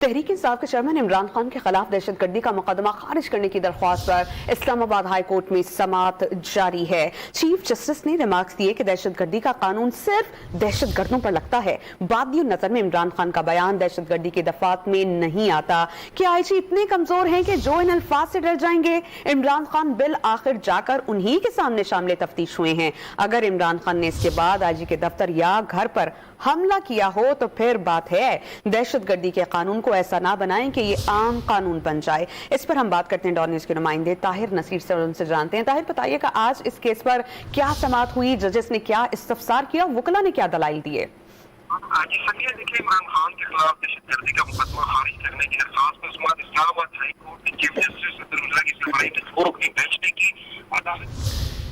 तहरीक इंसाफ के चेयरमैन इमरान खान के खिलाफ दहशत गर्दी का मुकदमा खारिज करने की दरख्वास्त पर इस्लामाबाद हाई कोर्ट में समाअत जारी है। चीफ जस्टिस ने रिमार्क्स दिए कि दहशत गर्दी का कानून सिर्फ दहशत गर्दों पर लगता है। बादियों नजर में इमरान खान का बयान दहशत गर्दी की दफात में नहीं आता। क्या आईजी इतने कमजोर हैं कि जो इन अल्फाज से डर जाएंगे? इमरान खान बिल आखिर जाकर उन्हीं के सामने शामिल तफ्तीश हुए हैं। अगर इमरान खान ने इसके बाद आईजी के दफ्तर या घर पर हमला किया हो तो फिर बात है। दहशत गर्दी के कानून को ऐसा ना बनाएं कि ये आम कानून बन जाए। इस पर हम बात करते हैं डॉन न्यूज़ के नुमाइंदे ताहिर नसीर से, उनसे जानते हैं। ताहिर, बताइएगा आज इस केस पर क्या समाअत हुई, जजेस ने क्या इस्तफसार किया, वकला ने क्या दलाइल दिए? देखिए, इमरान खान के खिलाफ दहशत गर्दी का मुकदमा खारिज करने की दरख्वास्त पर समाअत इस्लामाबाद हाई कोर्ट के चीफ जस्टिस अब्दुल की सरबराही में दो रुकनी बेंच ने की।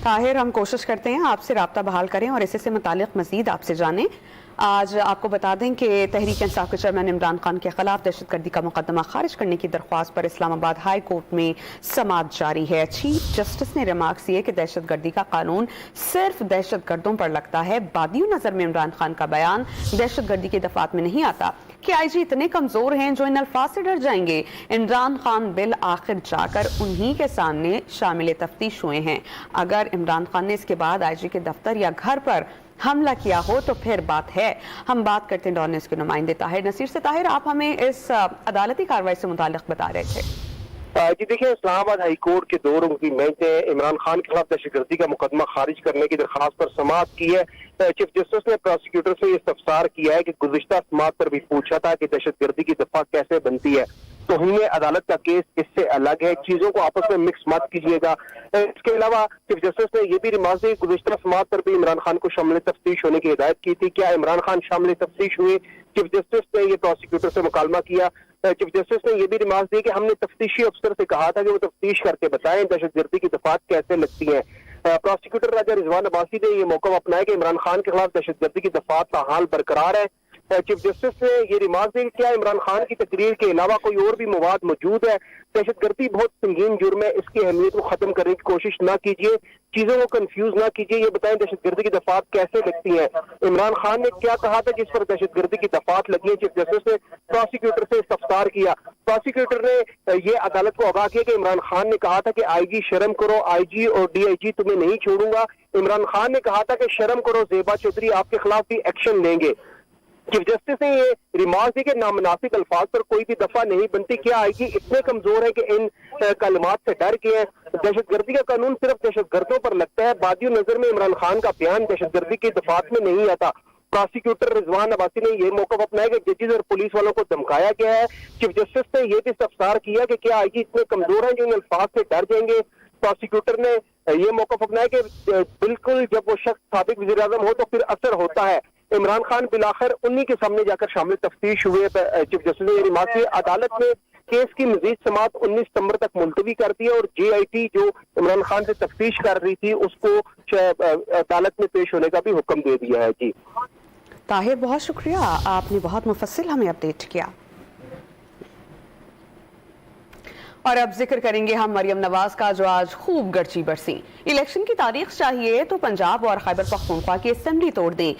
ताहिर, हम कोशिश करते हैं आपसे राब्ता बहाल करें और इसी से मुतालिक मजीद आपसे जानें। आज आपको बता दें कि तहरीक इंसाफ के चेयरमैन इमरान खान के खिलाफ दहशत गर्दी का मुकदमा खारिज करने की दरख्वास्त पर इस्लामाबाद हाई कोर्ट में समाअत जारी है। चीफ जस्टिस ने रिमार्क्स दिए कि दहशत गर्दी का कानून सिर्फ दहशत गर्दों पर लगता है। बादियों नजर में इमरान खान का बयान दहशत गर्दी की दफात में नहीं आता। कि आईजी इतने कमजोर हैं जो इन अल्फाज से डर जाएंगे? इमरान खान बिल आखिर जाकर उन्हीं के सामने शामिल तफ्तीश हुए हैं। अगर इमरान खान ने इसके बाद आईजी के दफ्तर या घर पर हमला किया हो तो फिर बात है। हम बात करते हैं डॉन न्यूज़ के नुमाइंदे ताहिर नसीर से। ताहिर, आप हमें इस अदालती कार्रवाई से मुताल्लिक बता रहे थे। जी देखिए, इस्लामाबाद हाई कोर्ट के दो रुकनी बेंच ने इमरान खान के खिलाफ दहशत गर्दी का मुकदमा खारिज करने की दरख्वास्त पर समाअत की है। चीफ जस्टिस ने प्रोसिक्यूटर से इस्तफसार किया है कि गुज़िश्ता समाअत पर भी पूछा था कि दहशत गर्दी की दफा कैसे बनती है। तौहीन अदालत का केस इससे अलग है, चीजों को आपस में मिक्स मत कीजिएगा। इसके अलावा चीफ जस्टिस ने यह भी रिमार्क दिया, गुज़िश्ता समाअत पर भी इमरान खान को शामिल तफ्तीश होने की हिदायत की थी। क्या इमरान खान शामिल तफ्तीश हुए? चीफ जस्टिस ने यह प्रोसिक्यूटर से मुकालमा किया। चीफ जस्टिस ने यह भी रिमार्क दिया कि हमने तफ्तीशी अफसर से कहा था कि वो तफ्तीश करके बताएं दहशत गर्दी की दफात कैसे लगती है। प्रोसिक्यूटर राजा रिजवान अब्बासी ने यह मौका अपनाया कि इमरान खान के खिलाफ दहशत गर्दी की दफात का हाल बरकरार है। चीफ जस्टिस ने ये रिमार्क दिया कि क्या इमरान खान की तकरीर के अलावा कोई और भी मवाद मौजूद है? दहशत गर्दी बहुत संगीन जुर्म है, इसकी अहमियत को खत्म करने की कोशिश ना कीजिए, चीजों को कंफ्यूज ना कीजिए, ये बताएं दहशत गर्दी की दफात कैसे लगती है। इमरान खान ने क्या कहा था जिस पर दहशत गर्दी की दफात लगी है? चीफ जस्टिस ने प्रोसिक्यूटर से इस्तफसार किया। प्रोसिक्यूटर ने ये अदालत को आगाह किया कि इमरान खान ने कहा था कि आईजी शर्म करो, आईजी और डीआईजी तुम्हें नहीं छोड़ूंगा। इमरान खान ने कहा था कि शर्म करो ज़ेबा चौधरी, आपके खिलाफ भी एक्शन लेंगे। चीफ जस्टिस ने ये रिमार्क दी कि नामनासिब अल्फाज पर कोई भी दफा नहीं बनती। क्या आईजी इतने कमजोर है कि इन कलमात से डर गए हैं? दहशत गर्दी का कानून सिर्फ दहशत गर्दों पर लगता है। बादियों नजर में इमरान खान का बयान दहशत गर्दी की दफात में नहीं आता। प्रोसिक्यूटर रिजवान अब्बासी ने यह मौका अपनाया कि जजेस और पुलिस वालों को धमकाया गया है। चीफ जस्टिस ने यह भी इस्तफसार किया कि क्या आईजी इतने कमजोर हैं जो इन अल्फाज से डर जाएंगे? प्रोसिक्यूटर ने यह मौका अपनाया कि बिल्कुल जब वो शख्स साबिक वज़ीर आज़म हो तो फिर असर होता है। इमरान खान बिलाखिर उन्हीं के सामने जाकर शामिल तफ्तीश हुए। चीफ जस्टिस ने रिमार्क किया। अदालत ने केस की मजीद समाअत 19 सितंबर तक मुलतवी कर दी और JIT जो इमरान खान से तफ्तीश कर रही थी उसको अदालत में पेश होने का भी हुक्म दे दिया है। जी ताहिर, बहुत शुक्रिया, आपने बहुत मुफस्सिल हमें अपडेट किया। और अब जिक्र करेंगे हम मरियम नवाज का, जो आज खूब गर्ची बरसी। इलेक्शन की तारीख चाहिए तो पंजाब और खैबर पख्तूनख्वा की असेंबली तोड़ दें।